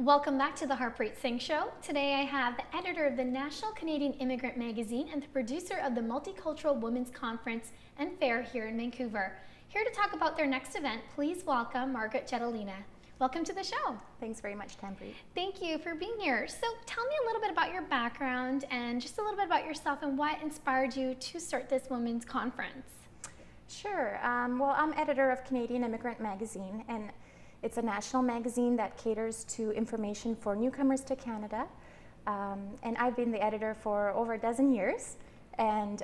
Welcome back to the Harpreet Singh Show. Today I have the editor of the National Canadian Immigrant Magazine and the producer of the Multicultural Women's Conference and Fair here in Vancouver. Here to talk about their next event, please welcome Margaret Jetelina. Welcome to the show. Thanks very much, Tampreet. Thank you for being here. So tell me a little bit about your background and just a little bit about yourself and what inspired you to start this women's conference. Sure. Well, I'm editor of Canadian Immigrant Magazine, and it's a national magazine that caters to information for newcomers to Canada. And I've been the editor for over a dozen years. And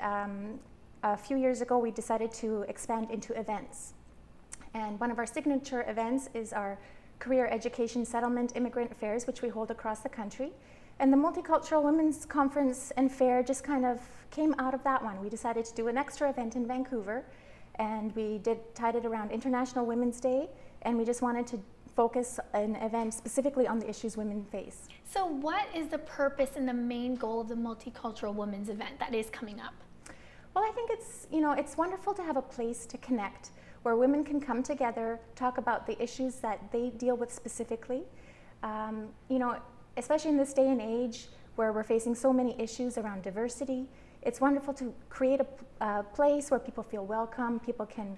a few years ago, we decided to expand into events. And one of our signature events is our Career Education Settlement Immigrant Fairs, which we hold across the country. And the Multicultural Women's Conference and Fair just kind of came out of that one. We decided to do an extra event in Vancouver, and we tied it around International Women's Day, and we just wanted to focus an event specifically on the issues women face. So what is the purpose and the main goal of the Multicultural Women's event that is coming up? Well, I think it's wonderful to have a place to connect where women can come together, talk about the issues that they deal with specifically. Especially in this day and age where we're facing so many issues around diversity, it's wonderful to create a place where people feel welcome, people can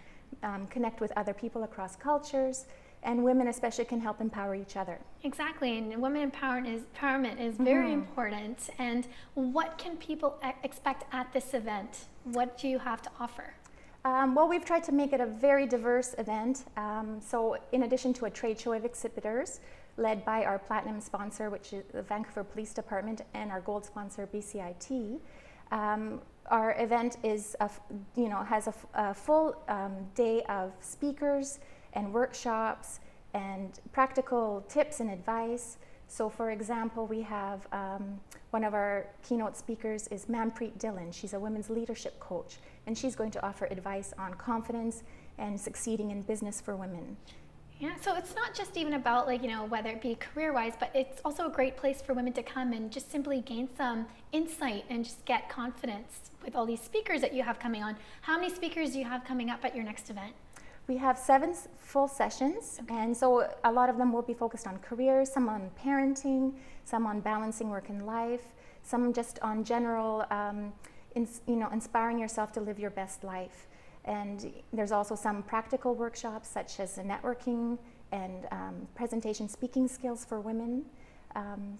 connect with other people across cultures, and women especially can help empower each other. Exactly, and women empowerment is very important. And what can people expect at this event? What do you have to offer? Well, we've tried to make it a very diverse event. So in addition to a trade show of exhibitors led by our platinum sponsor, which is the Vancouver Police Department, and our gold sponsor, BCIT, our event is has a full day of speakers and workshops and practical tips and advice. So for example, we have one of our keynote speakers is Margaret Jetelina. She's a women's leadership coach, and she's going to offer advice on confidence and succeeding in business for women. Yeah, so it's not just even about whether it be career-wise, but it's also a great place for women to come and just simply gain some insight and just get confidence with all these speakers that you have coming on. How many speakers do you have coming up at your next event? We have 7 full sessions, and so a lot of them will be focused on careers, some on parenting, some on balancing work and life, some just on general, inspiring yourself to live your best life. And there's also some practical workshops such as the networking and presentation speaking skills for women.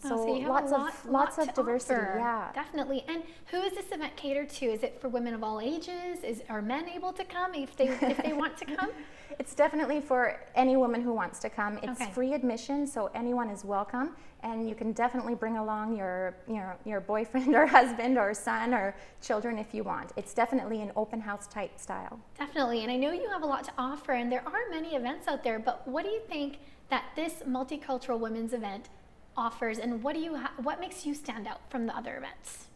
So you have lots of diversity. Offer. Yeah, definitely. And who is this event catered to? Is it for women of all ages? Are men able to come if they want to come? It's definitely for any woman who wants to come. It's Okay. free admission, so anyone is welcome, and you can definitely bring along your boyfriend or husband or son or children if you want. It's definitely an open house type style. Definitely. And I know you have a lot to offer, and there are many events out there, but what do you think that this Multicultural Women's event offers, and what makes you stand out from the other events?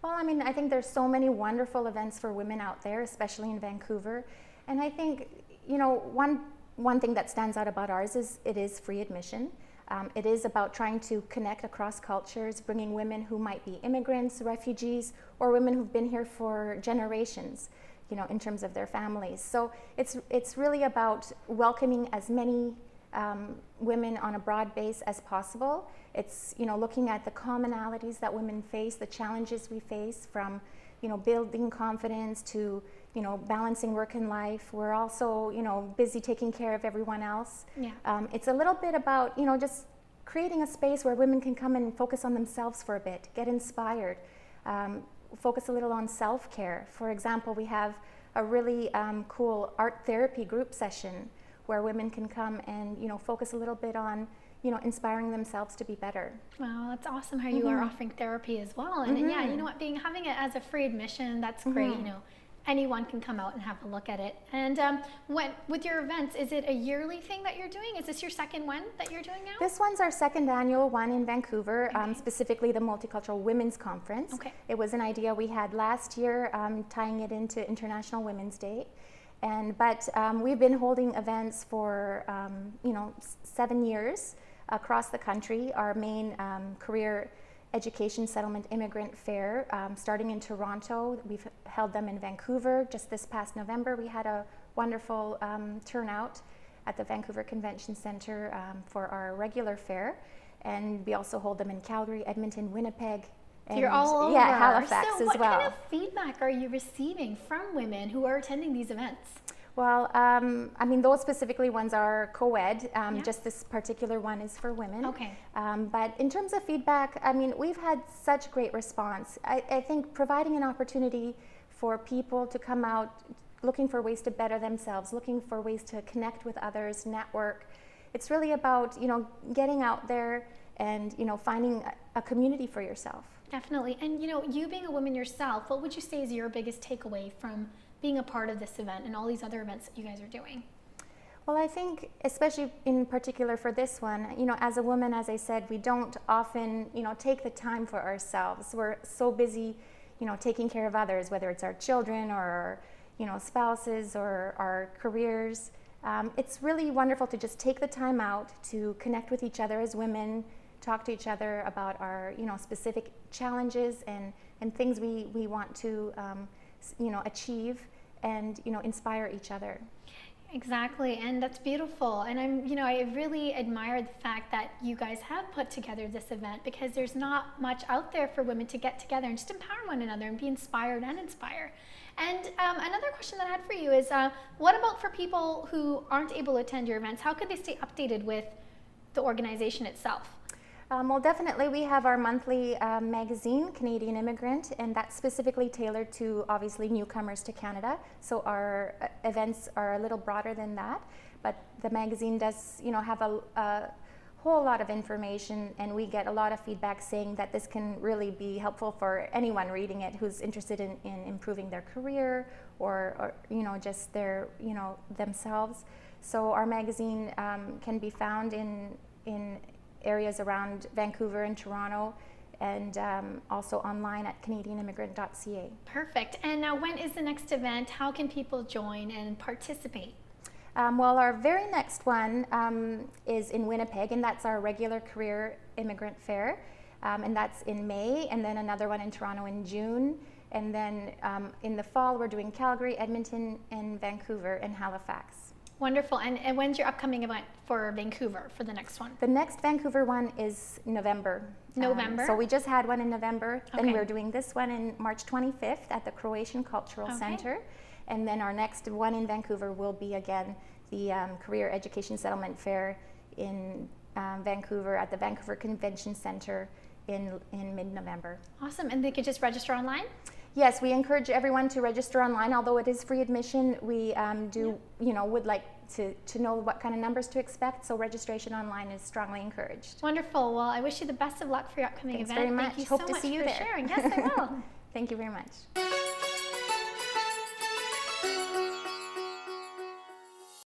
Well, I think there's so many wonderful events for women out there, especially in Vancouver. And I think, one thing that stands out about ours is it is free admission. It is about trying to connect across cultures, bringing women who might be immigrants, refugees, or women who've been here for generations, in terms of their families. So it's really about welcoming as many women on a broad base as possible. It's looking at the commonalities that women face, the challenges we face, from building confidence to balancing work and life. We're also busy taking care of everyone else. Yeah. It's a little bit about just creating a space where women can come and focus on themselves for a bit, get inspired, focus a little on self-care. For example, we have a really cool art therapy group session where women can come and focus a little bit on inspiring themselves to be better. Wow, that's awesome how you are offering therapy as well. And yeah, having it as a free admission, that's great. Anyone can come out and have a look at it. And with your events, is it a yearly thing that you're doing? Is this your second one that you're doing now? This one's our second annual one in Vancouver, specifically the Multicultural Women's Conference. Okay. It was an idea we had last year, tying it into International Women's Day. But we've been holding events for 7 years across the country. Our main Career Education Settlement Immigrant Fair, starting in Toronto. We've held them in Vancouver. Just this past November, we had a wonderful turnout at the Vancouver Convention Centre for our regular fair. and we also hold them in Calgary, Edmonton, Winnipeg, and You're all over. yeah, Halifax so as well. what kind of feedback are you receiving from women who are attending these events? Well, I mean, those specifically ones are co-ed. Just this particular one is for women. Okay. But in terms of feedback, I mean, we've had such great response. I think providing an opportunity for people to come out looking for ways to better themselves, looking for ways to connect with others, network. It's really about, getting out there and, finding a community for yourself. Definitely. And, you being a woman yourself, what would you say is your biggest takeaway from being a part of this event and all these other events that you guys are doing? Well, I think, especially in particular for this one, as a woman, as I said, we don't often, take the time for ourselves. We're so busy, taking care of others, whether it's our children or, spouses or our careers. It's really wonderful to just take the time out to connect with each other as women, talk to each other about our, specific challenges and things we want to, achieve and, inspire each other. Exactly, and that's beautiful. And I really admire the fact that you guys have put together this event, because there's not much out there for women to get together and just empower one another and be inspired and inspire. And another question that I had for you is, what about for people who aren't able to attend your events? How could they stay updated with the organization itself? Well, definitely we have our monthly magazine, Canadian Immigrant, and that's specifically tailored to obviously newcomers to Canada. So our events are a little broader than that, but the magazine does, have a whole lot of information, and we get a lot of feedback saying that this can really be helpful for anyone reading it who's interested in improving their career or just their, themselves. So our magazine can be found in areas around Vancouver and Toronto, and also online at canadianimmigrant.ca. Perfect. And now, when is the next event? How can people join and participate? Well, our very next one is in Winnipeg, and that's our regular Career Immigrant Fair, and that's in May, and then another one in Toronto in June, and then in the fall we're doing Calgary, Edmonton, and Vancouver, and Halifax. Wonderful. And when's your upcoming event for Vancouver for the next one? The next Vancouver one is November. November? So we just had one in November. Okay. Then we're doing this one in March 25th at the Croatian Cultural Center. And then our next one in Vancouver will be again the Career Education Settlement Fair in Vancouver at the Vancouver Convention Center in mid-November. Awesome. And they could just register online? Yes, we encourage everyone to register online. Although it is free admission, we would like to know what kind of numbers to expect, so registration online is strongly encouraged. Wonderful. Well, I wish you the best of luck for your upcoming Thanks event. very much. Thank you Hope so to much see you for there. sharing. Yes, I will. Thank you very much.